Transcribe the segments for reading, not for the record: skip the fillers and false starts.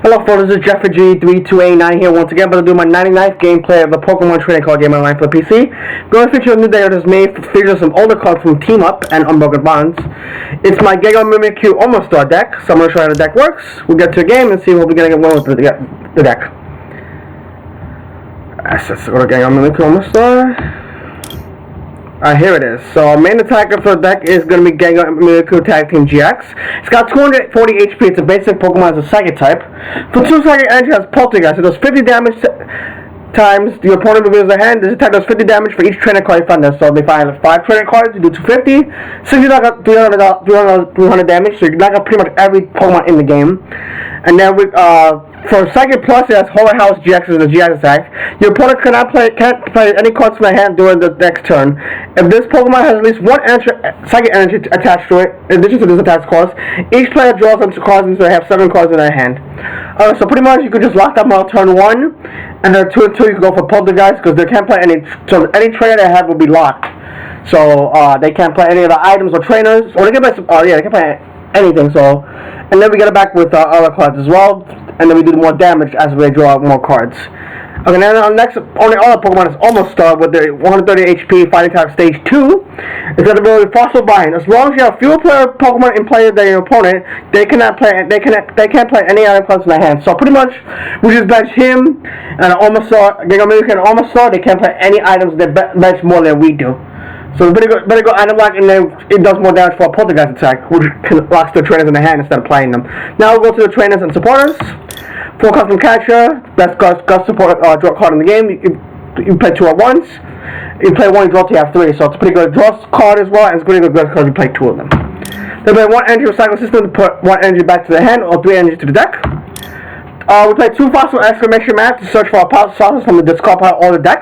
Hello folks, this is Jeffrey G3289 here once again, about to do my 99th gameplay of the Pokemon Trading Card Game online for the PC. Going to feature a new day that is made features some older cards from Team Up and Unbroken Bonds. It's my Gengar Mimikyu Almost Star deck, so I'm going to show you how the deck works. We'll get to the game and see what we're going to get with the deck. Let's go to Gengar Mimikyu Almost Star. Here it is. So our main attacker for the deck is going to be Gengar Mimikyu Tag Team GX. It's got 240 HP. It's a basic Pokemon as a psychic type. For 2 psychic energy, it has Poltergeist. It does 50 damage times the opponent reveals their hand. This attack does 50 damage for each trainer card you find there. So if they find 5 trainer cards, you do 250. 60 knock out 300 damage. So you knock out pretty much every Pokemon in the game. And then for Psychic Plus, it has Holy House GX as a GX attack. Your opponent can't play any cards from their hand during the next turn. If this Pokemon has at least 1 Psychic Energy attached to it, in addition to this attack's cost, each player draws them cards until they have 7 cards in their hand. So pretty much you could just lock them out turn 1, and then 2 and 2 you can go for Poltergeist, because they can't play any, so any trainer they have will be locked. So they can't play any of the items or trainers, or they can play, they can play anything, so. And then we get it back with other cards as well, and then we do more damage as we draw more cards. Okay, now our next, only other Pokemon is Almost Star with the 130 HP fighting type stage 2. It's got the ability Fossil Bind. As long as you have fewer Pokemon in play than your opponent, they can't play any other cards in their hand. So pretty much, we just bench him and Almost Star, Gengar Mimikyu and Almost Star. They can't play any items that bench more than we do. So we better go item lock, and then it does more damage for a Poltergeist attack, which locks the trainers in the hand instead of playing them. Now we'll go to the trainers and supporters. For Custom Catcher, best Gus support draw card in the game. You play 2 at once. You play 1, you draw till you have 3. So it's a pretty good draw card as well, and it's pretty good because you play 2 of them. Then we have 1 energy recycle system to put 1 energy back to the hand, or 3 energy to the deck. We play 2 Fossil exclamation mark to search for a fossils from the discard pile or the deck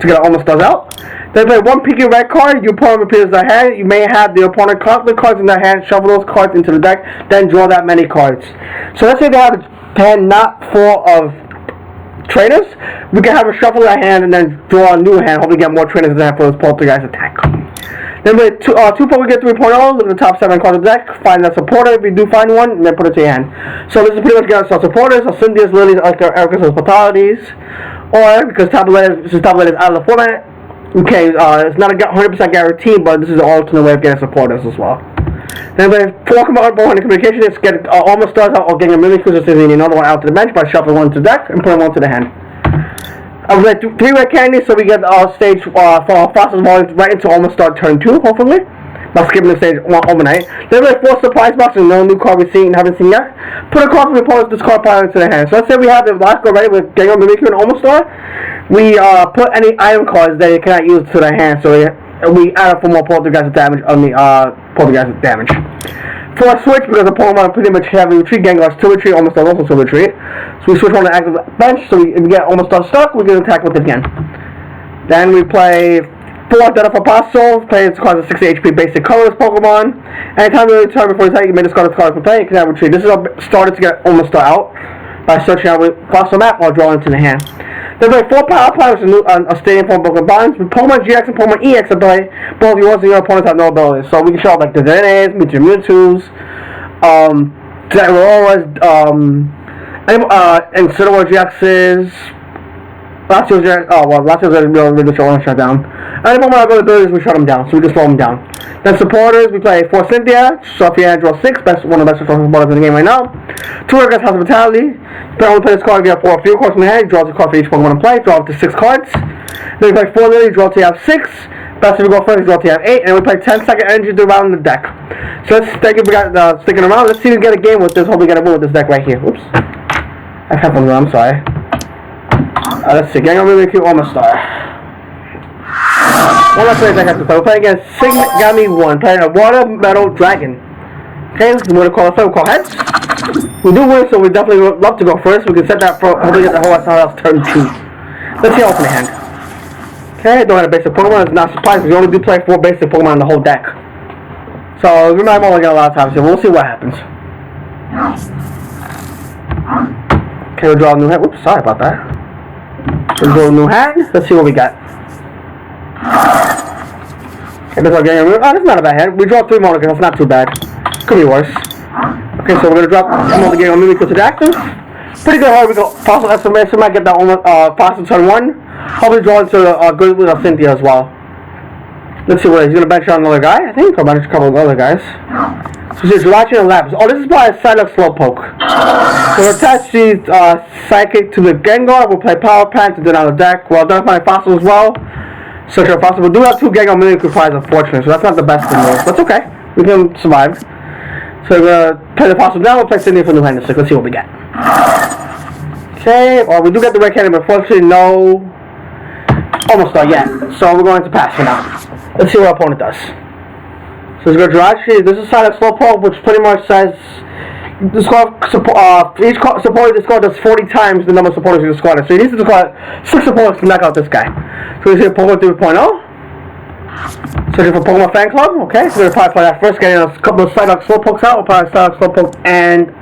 to get Almost Stars out. They play 1 Pikachu red card, your opponent appears their hand. You may have the opponent count the cards in their hand, shuffle those cards into the deck, then draw that many cards. So let's say they have a hand not full of trainers. We can have a shuffle their hand and then draw a new hand, hopefully get more trainers in the hand for this Poltergeist attack. Then we have 2 Pokemon get 3.0, look at the top 7 cards of the deck, find that supporter if you do find one, and then put it to your hand. So this is pretty much getting our supporters, our Cynthia's, Lilies, Erika's, Fatalities, or because top letters out of the format. Okay, it's not a 100% guarantee, but this is an alternate way of getting supporters as well. Then we have 4 behind the communication. It's get Almost Stars out or getting a Mimikyu, so you need another one out to the bench by shuffling 1 to the deck and putting 1 to the hand. We have 3 red candies, so we get our stage for our Fossil Volume right into Almost Star turn 2, hopefully. By skipping the stage overnight. Then we have 4 surprise boxes, no new card we've seen, haven't seen yet. Put a card from the opponent's discard pile into their hand. So let's say we have the last go ready with Gengar Mimikyu and Almost Star. We put any item cards that you cannot use to their hand, so we add up for more Poltergeist damage on the Poltergeist damage. For a switch, because the Pokemon pretty much have a retreat, Gengar's to retreat, Almost Star also to retreat. So we switch on the active bench, so if we get Almost Star stuck, we can attack with it again. Then we play 4 Identify Fossil, play its cards of 60 HP basic colors Pokemon. Anytime you return before you attack, you may discard this card for play, you can have retreat. This is our starter to get Almost Star out by searching out with Fossil map while drawing into the hand. Then we have 4 Power Play, which is a stadium for Unbroken Bonds. With Pokemon GX and Pokemon EX ability, both yours and your opponents have no abilities. So we can show out like the Denays, Mewtwo's, Zeraoras, and Cineworld GX's. Latios are really shut down. Any Pokemon have abilities, we shut them down, so we just slow them down. Then supporters, we play 4 Cynthia, so if you hand draw 6, one of the best supporters in the game right now. 2 Erika's Hospitality. You can only play this card if you have 4 or fewer cards in the hand, you draw a card for each Pokemon in play, draw up to 6 cards. Then you play 4 Lily, draw till you have 6. Best if you go first, draw till you have 8, and we play 10 second energy to round the deck. So let's thank you for sticking around. Let's see if we get a game with this. Hope we get a win with this deck right here. Oops. I have one, I'm sorry. Let's see, Gengar Mimikyu Almost Star. One last play deck I have to play. We're playing against Sigami 1, playing a Water Metal Dragon. Okay, you want to call it we'll call heads. We do win, so we definitely would love to go first. We can set that for hopefully get the whole house turn 2. Let's see alternate hand. Okay, don't have a basic Pokemon, it's not surprising. We only do play 4 basic Pokemon in the whole deck. So we might only get a lot of times here. We'll see what happens. Okay, we'll draw a new hand. Oops, sorry about that. We'll draw a new hand. Let's see what we got. Okay, this is not a bad hand. We draw 3 more, that's not too bad. Could be worse. Okay, so we're going to drop some of the Gengar Mimikyu to the active. Pretty good. Here we go. Fossil estimation might get that almost fossil turn 1. Probably draw into a good with Cynthia as well. Let's see what he's gonna bench on another guy, I think, or bench a couple of other guys. So he's watching the labs. Oh, this is probably a Psylocke Slowpoke. So we'll attach the Psychic to the Gengar. We'll play Power Plant and then on the deck. We'll identify Fossil as well. Search for Fossil. We do have 2 Gengar Mimikyu prize, unfortunately, so that's not the best thing, but it's okay. We can survive. So we're gonna play the Fossil down. We'll play Cynthia for New Hand 6. Let's see what we get. Okay, well, we do get the red candy, but unfortunately, no. Almost not yet. So we're going to pass for now. Let's see what our opponent does. So he's going to draw. Actually, this is Psylocke Slowpoke, which pretty much says the squad each supporter this squad does 40 times the number of supporters in the squad. So he needs to squad 6 supporters to knock out this guy. So he's here Pokemon 3.0. Searching for Pokemon Fan Club. Okay, so we're going to probably play that first, getting a couple of Psylocke Slowpokes out. We'll probably Psylocke Slowpoke and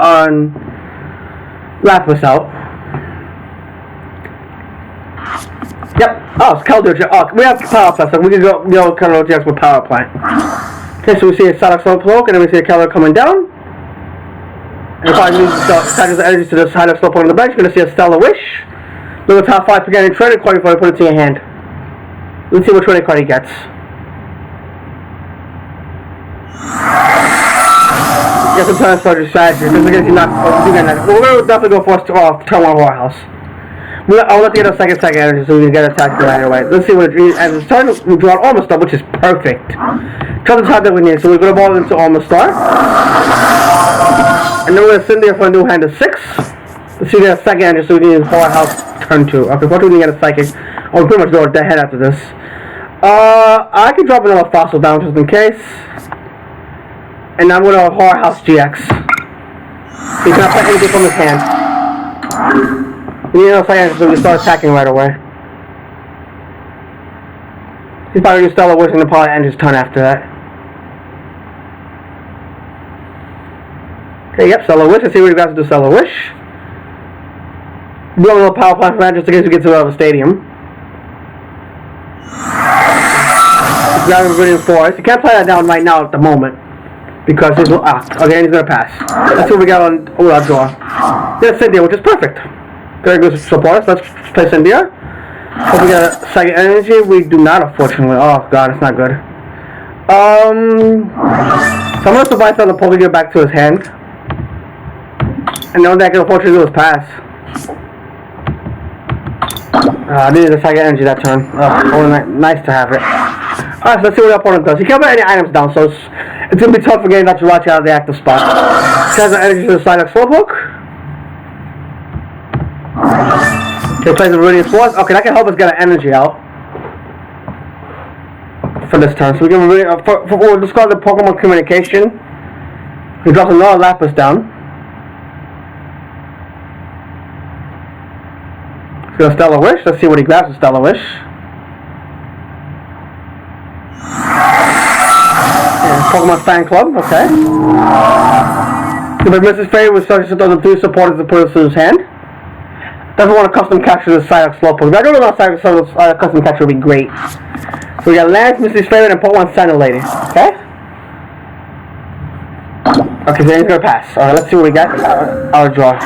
Lapras out. Yep. Oh, it's Keldeo. Oh, we have Power Plant, so we can go Keldeo GX with Power Plant. Okay, so we see a Psylocke Slowpoke, and then we see a Keldeo coming down. And probably use the energy to this Psylocke Slowpoke on the bench. We're going to see a Stellar Wish. Little top 5 to get a trading card before you put it to your hand. Let's see what trading card he gets. Get some turn strategy. We're going to definitely go for turn 1 Warhouse. I'll let you get a second energy so we can get attacked right away. Let's see what it is. And it's starting to draw an Almastar, which is perfect. Try the type that we need. So we're going to ball into Almastar. And then we're going to send there for a New Hand of 6. Let's see if we get a second energy so we can use Powerhouse turn 2. Okay, what do we get a psychic? Oh, we pretty much go dead head after this. I can drop another Fossil down just in case. And I'm going to Powerhouse GX. He's not playing anything from his hand. We need another second so we can start attacking right away. He's probably going to Stellar Wish and then probably end his turn after that. Okay, yep, Stellar Wish. Let's see what he got to do Stellar Wish. Blow a little Power Plant for that just in case we get to the stadium. He's grabbing Viridian Forest. You can't play that down right now at the moment. Because he's... okay, he's going to pass. Let's see what we got on our draw. There's Cynthia, which is perfect. Very good support. Let's play Cynthia. Hope we get a second energy. We do not, unfortunately. Oh god, it's not good. So I'm gonna survive the Pokemon back to his hand. And the only thing I can unfortunately do is pass. I needed a second energy that turn. Nice to have it. Alright, so let's see what our opponent does. He can't put any items down, so it's gonna be tough for getting that Jirachi out of the active spot. He has an energy to the Psylocke Slowpoke. Okay, plays the Viridian Force. Okay, that can help us get an energy out for this turn. So we can we'll discard the Pokemon Communication. He drops another Lapras down. He's gonna Stellar Wish. Let's see what he grabs with Stellar Wish. And Pokemon Fan Club. Okay. If Mrs. Faye was such as 3 supporters to put us in his hand. Doesn't want to custom capture the Psylocke Slowpoke. If I don't know about Psylocke custom capture would be great. So we got Lance, Mrs. Favorite, and Pokemon Center Lady. Okay? Okay, so he's gonna pass. Alright, let's see what we got. I'll draw.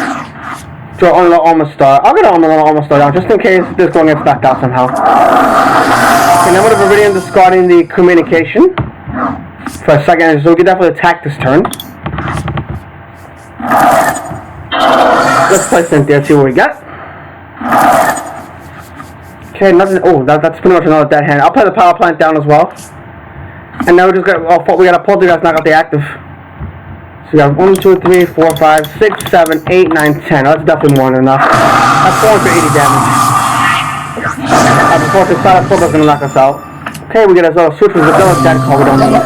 Draw on the Almastar. I'll get on the Almastar down just in case this one gets knocked out somehow. And then with the Viridian discarding the Communication for a second, so we can definitely attack this turn. Let's play Cynthia, see what we got. Okay, nothing. Oh, that's pretty much another dead hand. I'll play the Power Plant down as well. And now we just got. We got a Poltergeist knock out the active. So we got 1, 2, 3, 4, 5, 6, 7, 8, 9, 10. That's definitely more than enough. That's 480 damage. Unfortunately, Psylocke Slowpoke is gonna knock us out. Okay, we get a switch with the Village dead call. We don't need it.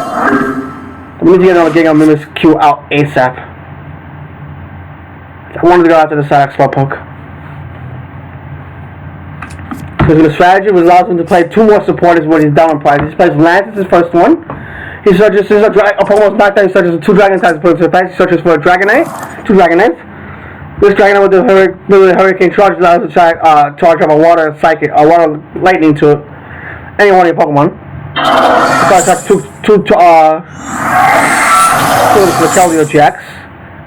We need to get another Gengar Mimikyu out ASAP. I wanted to go after the Psylocke Slowpoke. Because the strategy was allows him to play 2 more supporters when he's down on prize. He plays Lance as his first one. He searches a Pokemon's knockdown, he searches 2 Dragon types to put into effect. He searches for a Dragonite, 2 Dragonates. This Dragonite with the Hurricane Charge allows to charge up a Water Psychic, a Water Lightning to any one of your Pokemon. So I attack 2 to the Keldeo GX.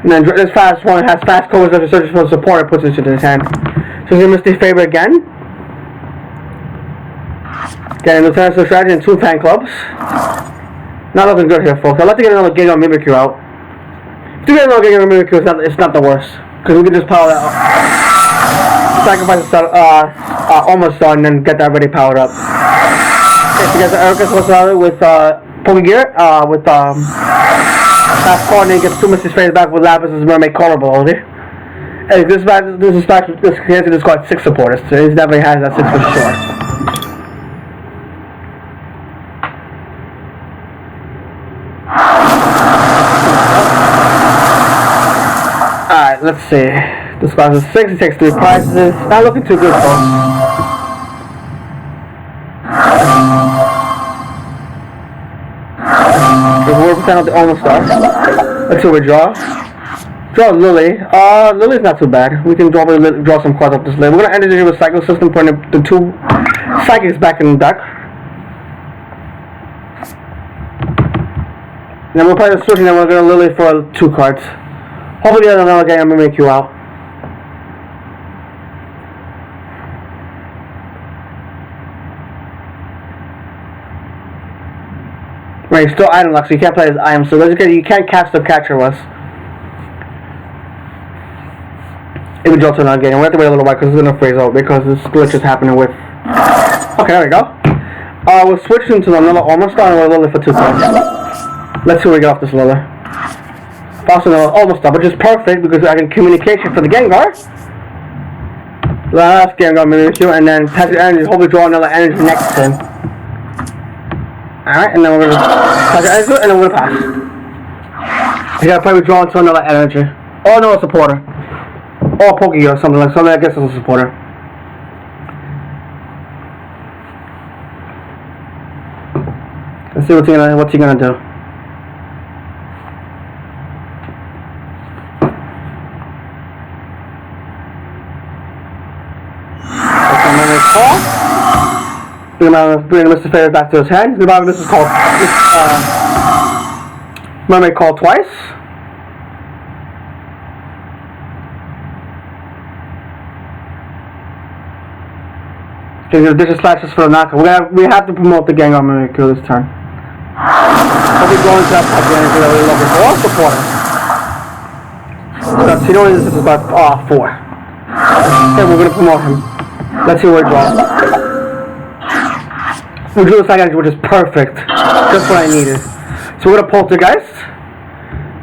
And then this fast one has fast codes that searches for support and puts it into his hand. So he's gonna miss the favor again. Getting Lieutenant strategy and 2 fan clubs. Not looking good here, folks. I'd like to get another Gengar Mimikyu out. If you get another Gengar Mimikyu, it's not the worst. Because we can just power that up. Sacrifice the almost done and then get that ready powered up. Okay, so you guys Erika's with Pokegear, with fast coordinate, gets 2 Misty Sprays back with Lapis' Mermaid Color ability. Hey, this cancer just got 6 supporters, so he definitely has that 6 for sure. Alright, let's see. This class is 6, he takes 3 prizes. Not looking too good, folks. We're percent of the almost star. Let's see what we draw. Draw Lily. Lily's not too bad. We can draw some cards up this lane. We're gonna end it with Cycle System, putting the 2 Psychics back in the deck. Then we'll play the switch and then we're gonna Lily for 2 cards. Hopefully another game I'm gonna make you out. Right, still item lock, so you can't play his item, so you can't catch the catcher was. If we draw to another game, we have to wait a little while because it's gonna freeze out because this glitch is happening with. Okay, there we go. We'll switch into another almost star and we'll Lily for 2 cards. Let's see what we get off this Lily. Also another almost star, which is perfect because I can communication for the Gengar. Last Gengar Mimikyu, and then pass the energy, hopefully draw another energy next turn. Alright, and then we're gonna pass the energy, and then we're gonna pass. You gotta probably draw into another energy. Or another supporter. Or Pokey or something like something I guess is a supporter. Let's see what's he gonna do. We're gonna Mr. Fader back to his hand. This is called Mermaid Call twice. Okay, this is slashes for the knockout. We have to promote the Gengar Mimikyu this turn. We'll be going to that type of energy that we're looking for. Supporter. So, you know this is about 4. Okay, we're gonna promote him. Let's see where we draw. We drew the side energy, which is perfect. Just what I needed. So we're gonna Poltergeist.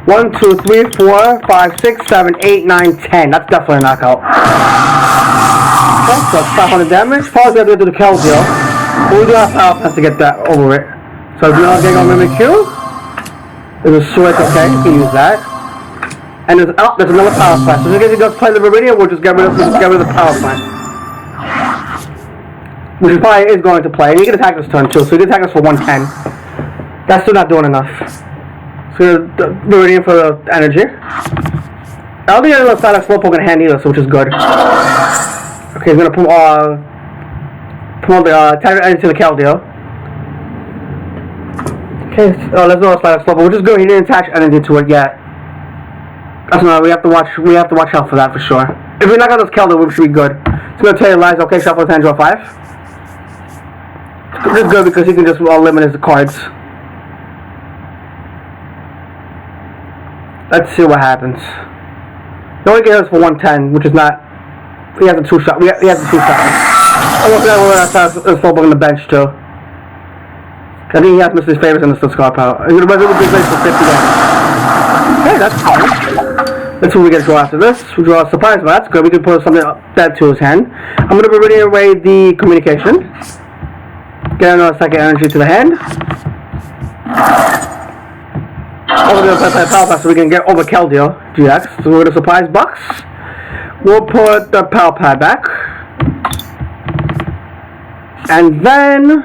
1, 2, 3, 4, 5, 6, 7, 8, 9, 10. That's definitely a knockout. Okay, so 500 damage. Pause we have to do the Keldeo. But we do have power plants to get that over it. So do not Gengar Mimikyu. There's a switch, okay, you can use that. And there's another power plant. So just in case he does play the Viridian, we'll just get rid of the power plant. Which he probably is going to play. And he can attack this turn too, so he can attack us for 110. That's still not doing enough. So the Viridian for the energy. I don't think there's a side of Slowpoke in hand either, so which is good. Okay, he's gonna promote the attack energy to the Keldeo. Okay, let's go slide of Slowpoke, which is good. He didn't attach energy to it yet. That's not. We have to watch out for that for sure. If we knock out this Keldeo, we should be good. It's gonna tell you lies. Okay, shuffle his hand, draw 5. This is good because he can just eliminate the cards. Let's see what happens. He only gets us for 110, which is not. He has a 2-shot. He has a 2-shot. I'm looking at whether I saw his Slowpoke on the bench too. I think he has Mr. Favors in the Scar Power. He's gonna be base for 50 damage. Okay, that's fine. Let's see what we get to draw after this. We draw a surprise, but that's good. We can put something dead to his hand. I'm gonna be ready away the communication. Get another second energy to the hand. We're gonna put that power pad so we can get over Keldeo GX. So we're gonna surprise box. We'll put the power pad back. And then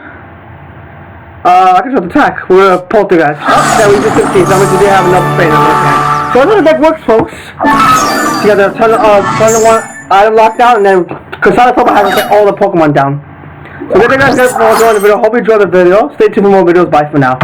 I can just attack. We're gonna Poltergeist. Yeah, we just see. So we did have enough space on this hand. So that's how the deck works, folks. You got the turn one item lockdown, and then Kasada Pokemon has to get all the Pokemon down. So thank you guys for watching the video. Hope you enjoyed the video. Stay tuned for more videos. Bye for now.